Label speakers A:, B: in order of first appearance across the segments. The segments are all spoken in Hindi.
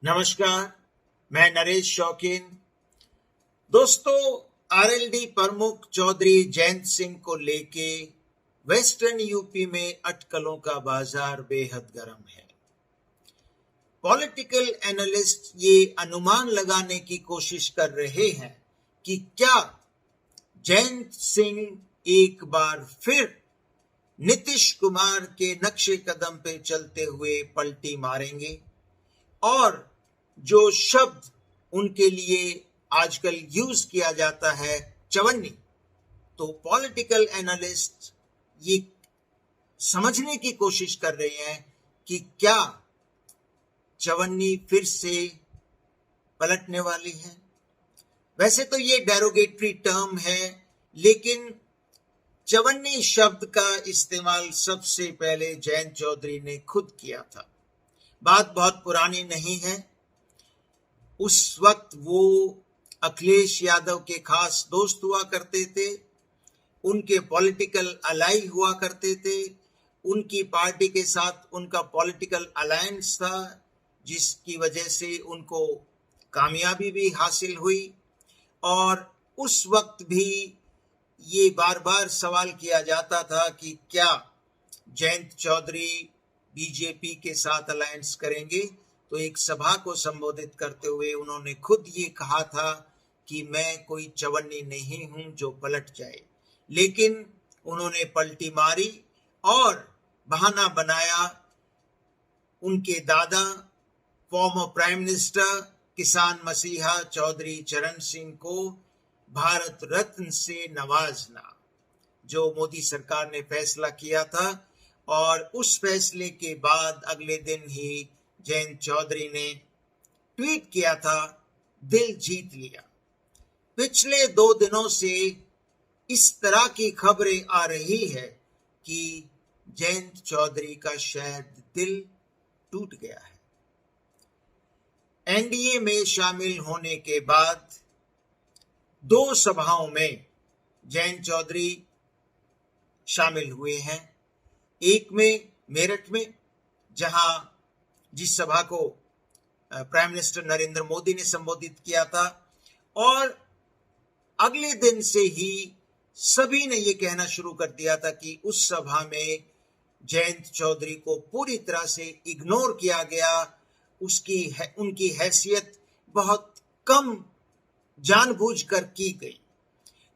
A: नमस्कार, मैं नरेश शौकीन। दोस्तों, आरएलडी प्रमुख चौधरी जयंत सिंह को लेके वेस्टर्न यूपी में अटकलों का बाजार बेहद गर्म है। पॉलिटिकल एनालिस्ट ये अनुमान लगाने की कोशिश कर रहे हैं कि क्या जयंत सिंह एक बार फिर नीतीश कुमार के नक्शे कदम पे चलते हुए पलटी मारेंगे। और जो शब्द उनके लिए आजकल यूज किया जाता है, चवन्नी, तो पॉलिटिकल एनालिस्ट ये समझने की कोशिश कर रहे हैं कि क्या चवन्नी फिर से पलटने वाली है। वैसे तो ये डेरोगेटरी टर्म है, लेकिन चवन्नी शब्द का इस्तेमाल सबसे पहले जयंत चौधरी ने खुद किया था। बात बहुत पुरानी नहीं है। उस वक्त वो अखिलेश यादव के खास दोस्त हुआ करते थे, उनके पॉलिटिकल अलाई हुआ करते थे, उनकी पार्टी के साथ उनका पॉलिटिकल अलायंस था, जिसकी वजह से उनको कामयाबी भी हासिल हुई। और उस वक्त भी ये बार बार सवाल किया जाता था कि क्या जयंत चौधरी बीजेपी के साथ अलायंस करेंगे। तो एक सभा को संबोधित करते हुए उन्होंने खुद ये कहा था कि मैं कोई चवन्नी नहीं हूं जो पलट जाए, लेकिन उन्होंने पलटी मारी और बहाना बनाया उनके दादा फॉर्मर प्राइम मिनिस्टर किसान मसीहा चौधरी चरण सिंह को भारत रत्न से नवाजना, जो मोदी सरकार ने फैसला किया था। और उस फैसले के बाद अगले दिन ही जयंत चौधरी ने ट्वीट किया था, दिल जीत लिया। पिछले 2 दिनों से इस तरह की खबरें आ रही है कि जयंत चौधरी का शायद दिल टूट गया है। एनडीए में शामिल होने के बाद 2 सभाओं में जयंत चौधरी शामिल हुए हैं। एक में मेरठ में, जहां जिस सभा को प्राइम मिनिस्टर नरेंद्र मोदी ने संबोधित किया था, और अगले दिन से ही सभी ने ये कहना शुरू कर दिया था कि उस सभा में जयंत चौधरी को पूरी तरह से इग्नोर किया गया। उनकी हैसियत बहुत कम जानबूझकर की गई।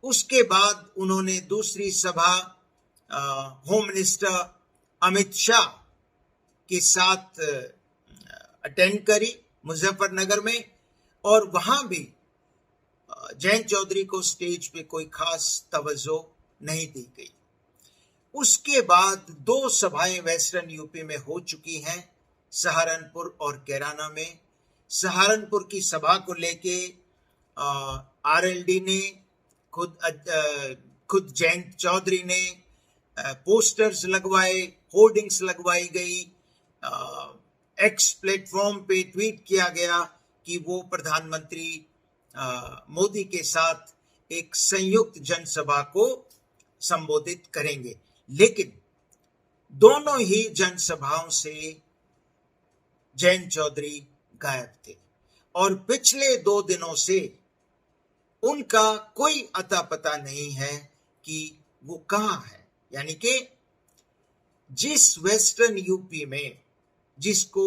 A: उसके बाद उन्होंने दूसरी सभा होम मिनिस्टर अमित शाह के साथ अटेंड करी मुजफ्फरनगर में, और वहां भी जयंत चौधरी को स्टेज पे कोई खास तवज्जो नहीं दी गई। उसके बाद 2 सभाएं वेस्टर्न यूपी में हो चुकी हैं, सहारनपुर और कैराना में। सहारनपुर की सभा को लेके आरएलडी ने खुद जयंत चौधरी ने पोस्टर्स लगवाए, होर्डिंग्स लगवाई गई, एक्स प्लेटफॉर्म पे ट्वीट किया गया कि वो प्रधानमंत्री मोदी के साथ एक संयुक्त जनसभा को संबोधित करेंगे। लेकिन दोनों ही जनसभाओं से जयंत चौधरी गायब थे, और पिछले 2 दिनों से उनका कोई अता पता नहीं है कि वो कहां है। यानी कि जिस वेस्टर्न यूपी में, जिसको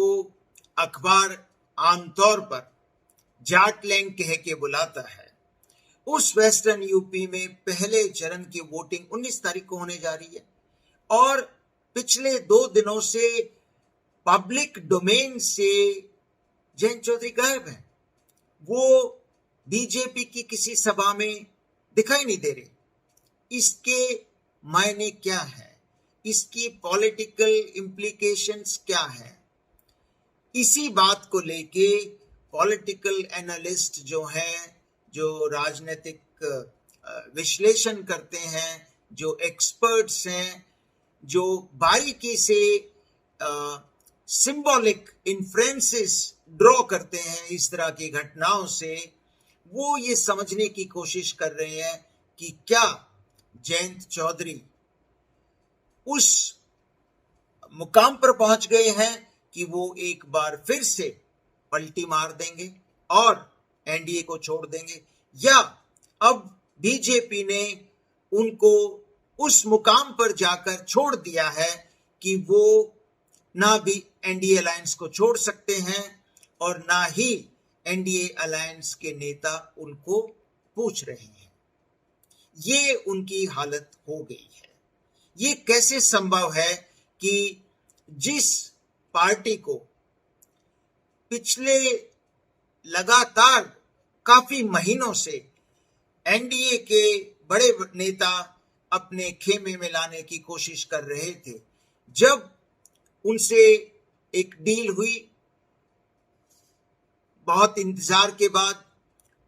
A: अखबार आमतौर पर जाटलैंड कह के बुलाता है, उस वेस्टर्न यूपी में पहले चरण की वोटिंग 19 तारीख को होने जा रही है, और पिछले 2 दिनों से पब्लिक डोमेन से जयंत चौधरी गायब है। वो बीजेपी की किसी सभा में दिखाई नहीं दे रहे। इसके मायने क्या है, इसकी पॉलिटिकल इम्प्लीकेशंस क्या है, इसी बात को लेके पॉलिटिकल एनालिस्ट जो हैं, जो राजनीतिक विश्लेषण करते हैं, जो एक्सपर्ट्स हैं, जो बारीकी से सिंबॉलिक इन्फ्रेंसेस ड्रॉ करते हैं इस तरह की घटनाओं से, वो ये समझने की कोशिश कर रहे हैं कि क्या जयंत चौधरी उस मुकाम पर पहुंच गए हैं कि वो एक बार फिर से पलटी मार देंगे और एनडीए को छोड़ देंगे, या अब बीजेपी ने उनको उस मुकाम पर जाकर छोड़ दिया है कि वो ना भी एनडीए अलायंस को छोड़ सकते हैं और ना ही एनडीए अलायंस के नेता उनको पूछ रहे हैं। ये उनकी हालत हो गई है। ये कैसे संभव है कि जिस पार्टी को पिछले लगातार काफी महीनों से एनडीए के बड़े नेता अपने खेमे में लाने की कोशिश कर रहे थे, जब उनसे एक डील हुई बहुत इंतजार के बाद,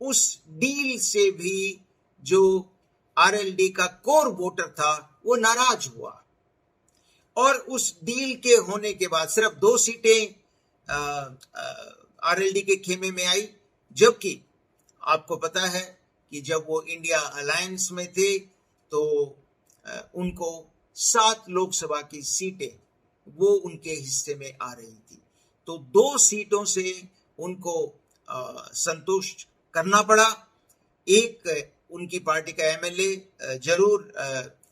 A: उस डील से भी जो आरएलडी का कोर वोटर था वो नाराज हुआ और उस डील के होने के बाद सिर्फ 2 सीटें आरएलडी के खेमे में आई, जबकि आपको पता है कि जब वो इंडिया अलायंस में थे तो उनको 7 लोकसभा की सीटें वो उनके हिस्से में आ रही थी। तो 2 सीटों से उनको संतुष्ट करना पड़ा। एक उनकी पार्टी का एमएलए जरूर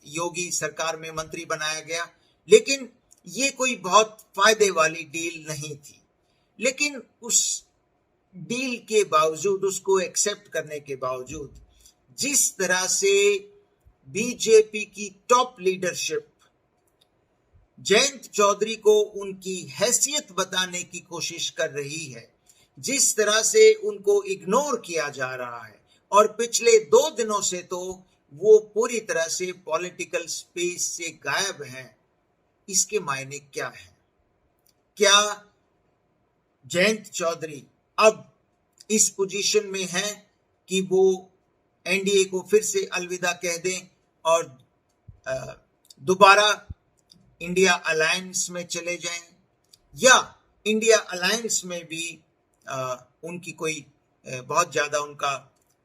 A: योगी सरकार में मंत्री बनाया गया, लेकिन ये कोई बहुत फायदे वाली डील नहीं थी। लेकिन उस डील के बावजूद, उसको एक्सेप्ट करने के बावजूद, जिस तरह से बीजेपी की टॉप लीडरशिप जयंत चौधरी को उनकी हैसियत बताने की कोशिश कर रही है, जिस तरह से उनको इग्नोर किया जा रहा है, और पिछले 2 दिनों से तो वो पूरी तरह से पॉलिटिकल स्पेस से गायब हैं, इसके मायने क्या है? क्या जयंत चौधरी अब इस पोजीशन में हैं कि वो एनडीए को फिर से अलविदा कह दें और दोबारा इंडिया अलायंस में चले जाएं, या इंडिया अलायंस में भी उनकी कोई बहुत ज्यादा उनका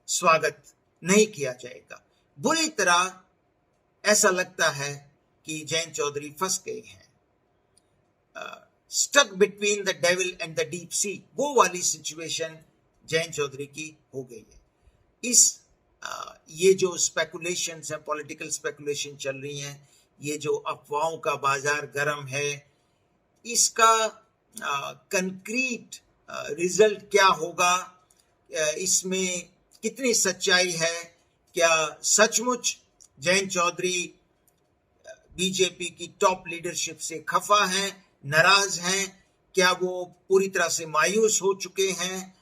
A: स्वागत नहीं किया जाएगा? बुरी तरह ऐसा लगता है कि जयंत चौधरी फंस गए हैं, stuck between the devil and the deep sea, वो वाली सिचुएशन जयंत चौधरी की हो गई है। ये जो स्पेकुलेशंस है, पॉलिटिकल स्पेकुलेशन चल रही हैं, ये जो अफवाहों का बाजार गर्म है, इसका कंक्रीट रिजल्ट क्या होगा, इसमें कितनी सच्चाई है? क्या सचमुच जयंत चौधरी बीजेपी की टॉप लीडरशिप से खफा हैं, नाराज हैं? क्या वो पूरी तरह से मायूस हो चुके हैं?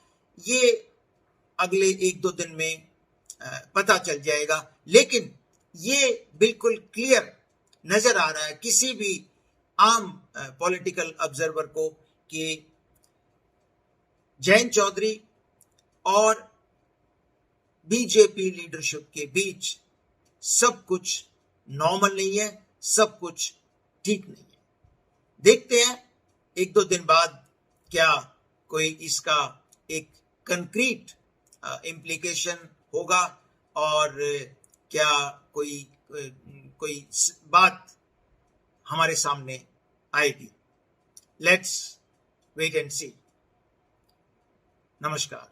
A: ये अगले 1-2 दिन में पता चल जाएगा। लेकिन ये बिल्कुल क्लियर नजर आ रहा है किसी भी आम पॉलिटिकल ऑब्जर्वर को कि जयंत चौधरी और बीजेपी लीडरशिप के बीच सब कुछ नॉर्मल नहीं है, सब कुछ ठीक नहीं है। देखते हैं 1-2 दिन बाद क्या कोई इसका एक कंक्रीट इम्प्लीकेशन होगा और क्या कोई बात हमारे सामने आएगी। लेट्स वेट एंड सी। नमस्कार।